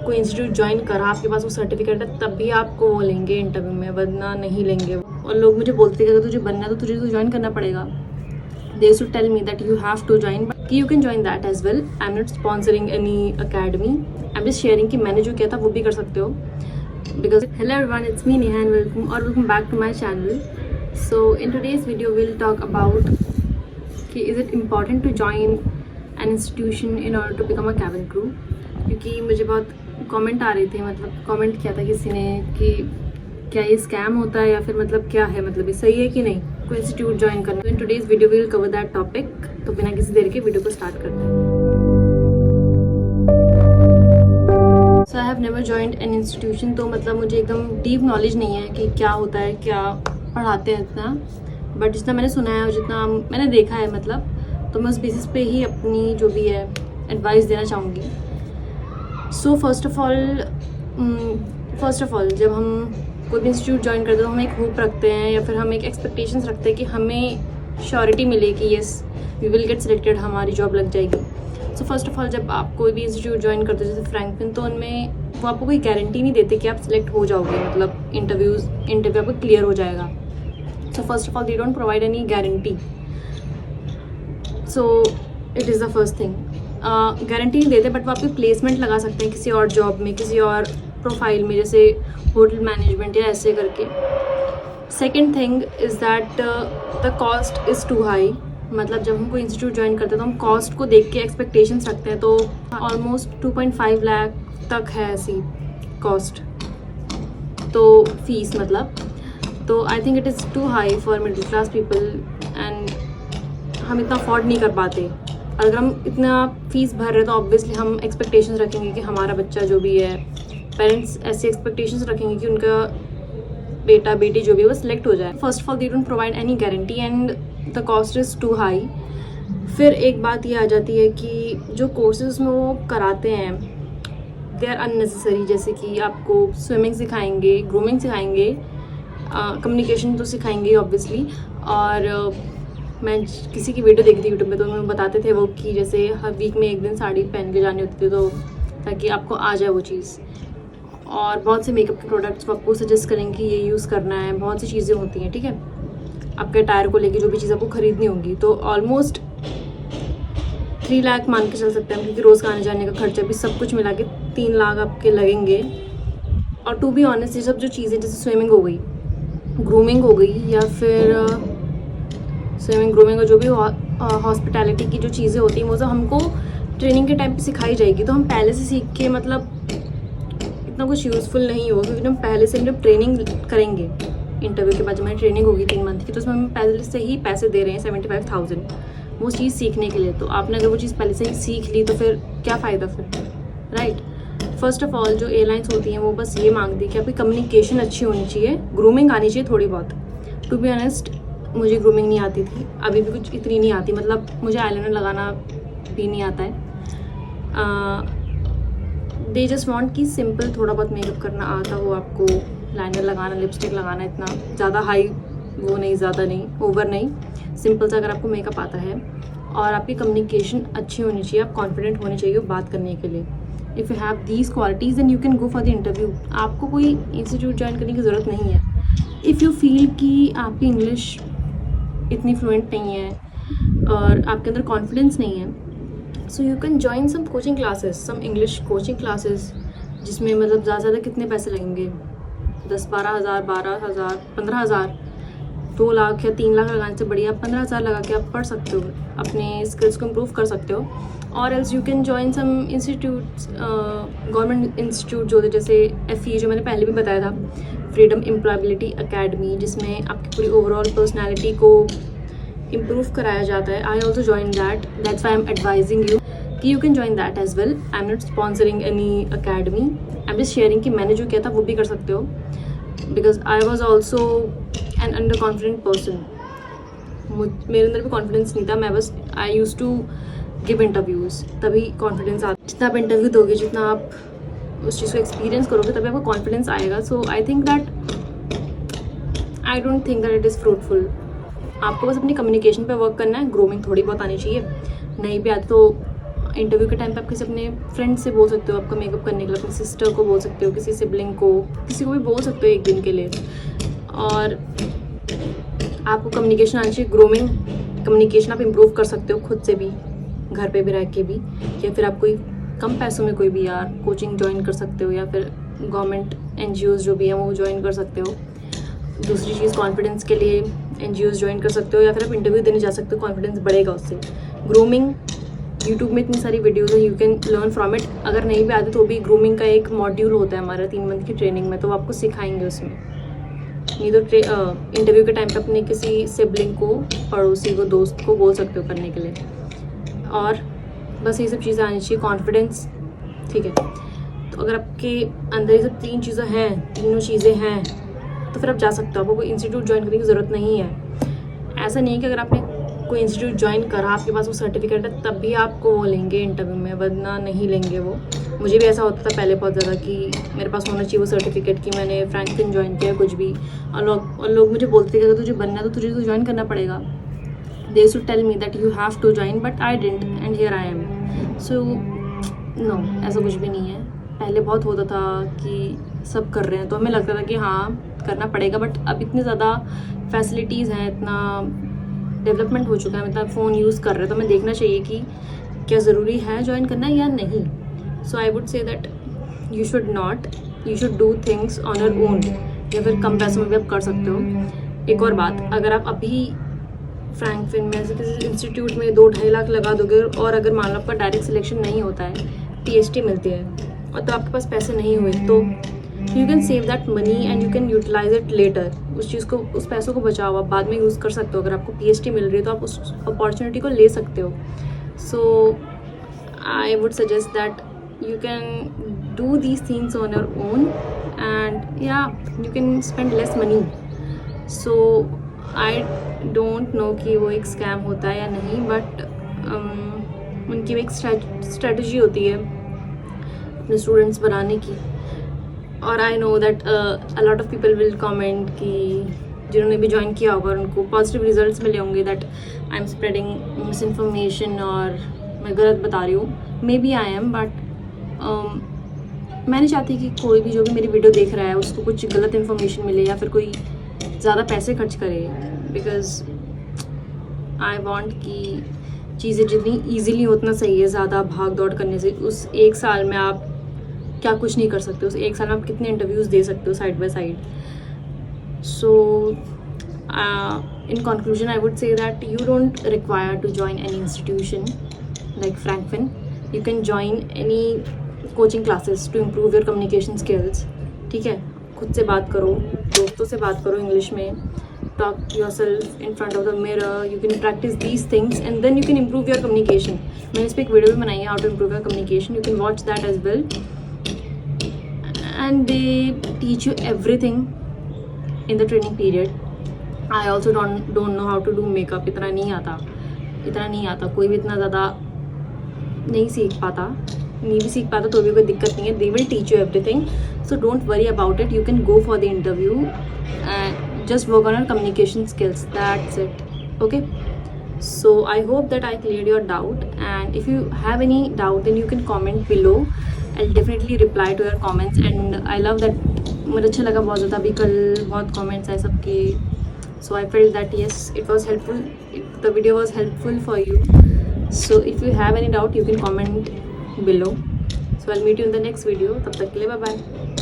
कोई institute join करा, आपके पास वो सर्टिफिकेट है, तब भी आपको वो लेंगे इंटरव्यू में, वरना नहीं लेंगे। और लोग मुझे बोलते हैं कि अगर तुझे बनना है तो तुझे तो ज्वाइन करना पड़ेगा। They used to tell me that you have to join, but you can join that as well. I'm not sponsoring any academy. I'm just sharing कि मैंने जो किया था वो भी कर सकते हो। Because hello everyone, it's me Neha and welcome back to my channel. So in today's video we'll talk about कि is it important to join an institution in order to become a cabin crew? क्योंकि मुझे बहुत comment आ रहे थे, मतलब comment किया था किसी ने कि क्या ये स्कैम होता है या फिर मतलब क्या है, मतलब ये सही है कि नहीं कोई इंस्टीट्यूट ज्वाइन करना। तो in today's video we will cover that topic. तो बिना किसी देर के वीडियो को स्टार्ट करते हैं। So I have never joined an institution, तो मतलब मुझे एकदम डीप नॉलेज नहीं है कि क्या होता है, क्या पढ़ाते हैं इतना, बट जितना मैंने सुना है और जितना मैंने देखा है मतलब, तो मैं उस बेसिस पे ही अपनी जो भी है एडवाइस देना चाहूँगी। सो फर्स्ट ऑफ ऑल जब हम कोई भी इंस्टीट्यूट ज्वाइन करते हैं तो हम एक होप रखते हैं या फिर हम एक एक्सपेक्टेशंस रखते हैं कि हमें श्योरिटी मिले कि yes we will get selected, हमारी जॉब लग जाएगी। सो फर्स्ट ऑफ ऑल जब आप कोई भी इंस्टीट्यूट ज्वाइन करते हो जैसे फ्रैंकलिन, तो उनमें वो आपको कोई गारंटी नहीं देते कि आप सिलेक्ट हो जाओगे, मतलब इंटरव्यू आपको क्लियर हो जाएगा। So first of all they don't provide any guarantee. So it is the first thing, guarantee नहीं देते, बट वो आपकी प्लेसमेंट लगा सकते हैं किसी और जॉब में, किसी और प्रोफाइल में, जैसे होटल मैनेजमेंट या ऐसे करके। Second thing is that the cost is too high. मतलब जब हम कोई इंस्टीट्यूट ज्वाइन करते हैं तो हम कॉस्ट को देख के एक्सपेक्टेशंस रखते हैं, तो ऑलमोस्ट 2.5 लाख तक है ऐसी कॉस्ट, तो फीस मतलब। तो I think it is too high for middle class people and हम इतना अफोर्ड नहीं कर पाते। अगर हम इतना फ़ीस भर रहे हैं तो ऑब्वियसली हम एक्सपेक्टेशंस रखेंगे कि हमारा बच्चा जो भी है, पेरेंट्स ऐसे एक्सपेक्टेशंस रखेंगे कि उनका बेटा बेटी जो भी है वो सिलेक्ट हो जाए। First of all they don't provide any guarantee and the cost is too high. फिर एक बात ये आ जाती है कि जो कोर्सेज में वो कराते हैं दे आर अननेसेसरी, जैसे कि आपको स्विमिंग सिखाएंगे, ग्रूमिंग सिखाएंगे, कम्युनिकेशन तो सिखाएंगे ऑब्वियसली। और मैं किसी की वीडियो देखी थी यूट्यूब में, तो उन्होंने बताते थे वो कि जैसे हर वीक में एक दिन साड़ी पहन के जानी होती थी, तो ताकि आपको आ जाए वो चीज़। और बहुत से मेकअप के प्रोडक्ट्स को आपको सजेस्ट करेंगे कि ये यूज़ करना है, बहुत सी चीज़ें होती हैं, ठीक है। आपके टायर को लेके जो भी चीज़ आपको ख़रीदनी होगी, तो ऑलमोस्ट 3 लाख मान के चल सकते हैं, क्योंकि रोज़ का आने जाने का खर्चा भी सब कुछ मिला के 3 लाख आपके लगेंगे। और टू बी ऑनेस्ट, ये सब जो चीज़ें जैसे स्विमिंग हो गई, ग्रूमिंग हो गई, या फिर स्विमिंग ग्रूमिंग और जो भी हॉस्पिटैलिटी की जो चीज़ें होती हैं वो सब हमको ट्रेनिंग के टाइम पे सिखाई जाएगी। तो हम पहले से सीख के मतलब इतना कुछ यूज़फुल नहीं होगा, क्योंकि हम पहले से जब ट्रेनिंग करेंगे इंटरव्यू के बाद, जब हमारी ट्रेनिंग होगी 3 मंथ की, तो उसमें हम पहले से ही पैसे दे रहे हैं 75,000 वो चीज़ सीखने के लिए। तो आपने अगर वो चीज़ पहले से ही सीख ली तो फिर क्या फ़ायदा फिर, राइट। फर्स्ट ऑफ ऑल जो एयरलाइंस होती हैं वो बस ये मांगती है कि आपकी कम्युनिकेशन अच्छी होनी चाहिए, ग्रूमिंग आनी चाहिए थोड़ी बहुत। टू बी ऑनेस्ट मुझे ग्रूमिंग नहीं आती थी, अभी भी कुछ इतनी नहीं आती, मतलब मुझे आईलाइनर लगाना भी नहीं आता है। दे जस्ट वांट कि सिंपल थोड़ा बहुत मेकअप करना आता हो आपको, लाइनर लगाना, लिपस्टिक लगाना, इतना ज़्यादा हाई वो नहीं, ज़्यादा नहीं, ओवर नहीं, सिंपल सा अगर आपको मेकअप आता है और आपकी कम्युनिकेशन अच्छी होनी चाहिए, आप कॉन्फिडेंट होने चाहिए बात करने के लिए। If you have these qualities then you can go for the interview. आपको कोई इंस्टीट्यूट ज्वाइन करने की ज़रूरत नहीं है। इफ़ यू फील कि आपकी इंग्लिश इतनी फ्लुएंट नहीं है और आपके अंदर कॉन्फिडेंस नहीं है, so you can join some coaching classes, some English coaching classes, जिसमें मतलब ज़्यादा से ज़्यादा कितने पैसे लगेंगे, 10-12 हज़ार, 12 हज़ार, 15 हज़ार, 2 लाख या 3 लाख लगाने से बढ़िया 15 हज़ार लगा के आप पढ़ सकते हो, अपने स्किल्स को इम्प्रूव कर सकते हो। और else you can join some institutes, government institute जो होते, जैसे FE जो मैंने पहले भी बताया था, फ्रीडम एम्प्लॉयबिलिटी अकेडमी, जिसमें आपकी पूरी ओवरऑल पर्सनैलिटी को इम्प्रूव कराया जाता है। I also join that's why I am advising you कि you can join that as well. I am not sponsoring any academy, I am just sharing कि मैंने जो किया था वो भी कर सकते हो, because I was also an under confident person. मेरे अंदर भी कॉन्फिडेंस नहीं था, मैं बस आई यूज़ टू गिव इंटरव्यूज़, तभी कॉन्फिडेंस आता। जितना आप इंटरव्यू दोगे, जितना आप उस चीज़ को एक्सपीरियंस करोगे, तभी आपको कॉन्फिडेंस आएगा। So I think that I don't think that it is fruitful. आपको बस अपनी कम्युनिकेशन पे वर्क करना है, ग्रूमिंग थोड़ी बहुत आनी चाहिए, नहीं भी आती तो इंटरव्यू के टाइम पे आप किसी अपने फ्रेंड से बोल सकते हो आपका मेकअप करने के लिए, अपनी सिस्टर को बोल सकते हो, किसी सिबलिंग को, किसी को भी बोल सकते हो एक दिन के लिए। और आपको कम्युनिकेशन आनी चाहिए, ग्रूमिंग कम्युनिकेशन आप इम्प्रूव कर सकते हो खुद से भी, घर पे भी रह के भी, या फिर आप कोई कम पैसों में कोई भी यार कोचिंग ज्वाइन कर सकते हो, या फिर गवर्नमेंट NGOs जो भी हैं वो ज्वाइन कर सकते हो। दूसरी चीज़, कॉन्फिडेंस के लिए NGOs ज्वाइन कर सकते हो, या फिर आप इंटरव्यू देने जा सकते हो, कॉन्फिडेंस बढ़ेगा उससे। ग्रूमिंग, यूट्यूब में इतनी सारी वीडियोज़ हैं, you can learn from it. अगर नहीं भी आते तो भी ग्रूमिंग का एक मॉड्यूल होता है हमारा 3 मंथ की ट्रेनिंग में, तो वो आपको सिखाएंगे उसमें। नहीं तो इंटरव्यू के टाइम पे अपने किसी सिबलिंग को, पड़ोसी को, दोस्त को बोल सकते हो करने के लिए। और बस ये सब चीज़ें आनी चाहिए, कॉन्फिडेंस, ठीक है। तो अगर आपके अंदर ये सब 3 चीज़ें हैं, तीनों चीज़ें हैं, तो फिर आप जा सकते हो। आपको कोई इंस्टीट्यूट ज्वाइन करने की ज़रूरत नहीं है। ऐसा नहीं है कि अगर आपने कोई इंस्टीट्यूट ज्वाइन करा, आपके पास वो सर्टिफिकेट है, तब भी आपको वो लेंगे इंटरव्यू में, वरना नहीं लेंगे वो। मुझे भी ऐसा होता था पहले बहुत ज़्यादा कि मेरे पास होना चाहिए वो सर्टिफिकेट कि मैंने फ्रैंकलिन ज्वाइन किया कुछ भी। और लोग मुझे बोलते थे कि अगर तुझे बनना है तो तुझे तो ज्वाइन करना पड़ेगा। They should tell me that you have to join, but I didn't, and here I am. So no, ऐसा कुछ भी नहीं है। पहले बहुत होता था कि सब कर रहे हैं तो हमें लगता था कि हाँ करना पड़ेगा, बट अब इतनी ज़्यादा फैसिलिटीज़ हैं, इतना डेवलपमेंट हो चुका है, मतलब फ़ोन यूज़ कर रहे हैं, तो हमें देखना चाहिए कि क्या ज़रूरी है ज्वाइन करना या नहीं। So I would say that you should not, you should do things on your own, या फिर कम पैसों में भी आप कर सकते हो। एक और बात, अगर आप अभी फ्रैंकलिन में ऐसे किसी इंस्टीट्यूट में 2-2.5 लाख लगा दोगे, और अगर मान लो आपका डायरेक्ट सिलेक्शन नहीं होता है, PhD मिलती है, और तो आपके पास पैसे नहीं हुए, तो you can save that money and you can utilise it later. उस चीज़ को, उस पैसों को बचाओ, आप बाद में यूज़ कर सकते हो। अगर आपको PhD मिल रही है तो आप उस अपॉर्चुनिटी को ले सकते हो। So I would suggest that you can do these things on your own, and yeah, you can spend less money. So I don't know कि वो एक स्कैम होता है या नहीं, बट उनकी एक स्ट्रेटजी होती है अपने स्टूडेंट्स बनाने की। और I know that a lot of people will comment कि जिन्होंने भी ज्वाइन किया होगा उनको पॉजिटिव रिजल्ट्स मिले होंगे, that I am spreading misinformation और मैं गलत बता रही हूँ। Maybe I am, but मैं नहीं चाहती कि कोई भी जो भी मेरी वीडियो देख रहा है उसको कुछ गलत इन्फॉर्मेशन मिले, या फिर कोई ज़्यादा पैसे खर्च करे, बिकॉज आई वांट कि चीज़ें जितनी ईजीली उतना सही है। ज़्यादा भाग दौड़ करने से उस 1 साल में आप क्या कुछ नहीं कर सकते, उस 1 साल में आप कितने इंटरव्यूज़ दे सकते हो side by side. So in conclusion, I would say that you don't require to join any institution like Frankfin. You can join any coaching classes to improve your communication skills, ठीक है। खुद से बात करो, दोस्तों से बात करो इंग्लिश में, talk yourself in front of the mirror, you can practise these things and then you can improve your communication. मैंने इस पर एक वीडियो भी बनाई है, how to improve your communication, you can watch that as well. And they teach you everything in the training period. I also don't know how to do makeup, इतना नहीं आता, कोई भी इतना ज़्यादा नहीं सीख पाता तो भी कोई दिक्कत नहीं है। They will teach you everything, so don't worry about it, you can go for the interview and just work on your communication skills, that's it, okay. So I hope that I cleared your doubt, and if you have any doubt then you can comment below, I will definitely reply to your comments. And I love that, मुझे अच्छा लगा बहुत ज़्यादा, अभी कल बहुत comments आए सबके, so I felt that yes, it was helpful, the video was helpful for you. So if you have any doubt you can comment below. So I'll meet you in the next video. तब तक के लिए bye bye.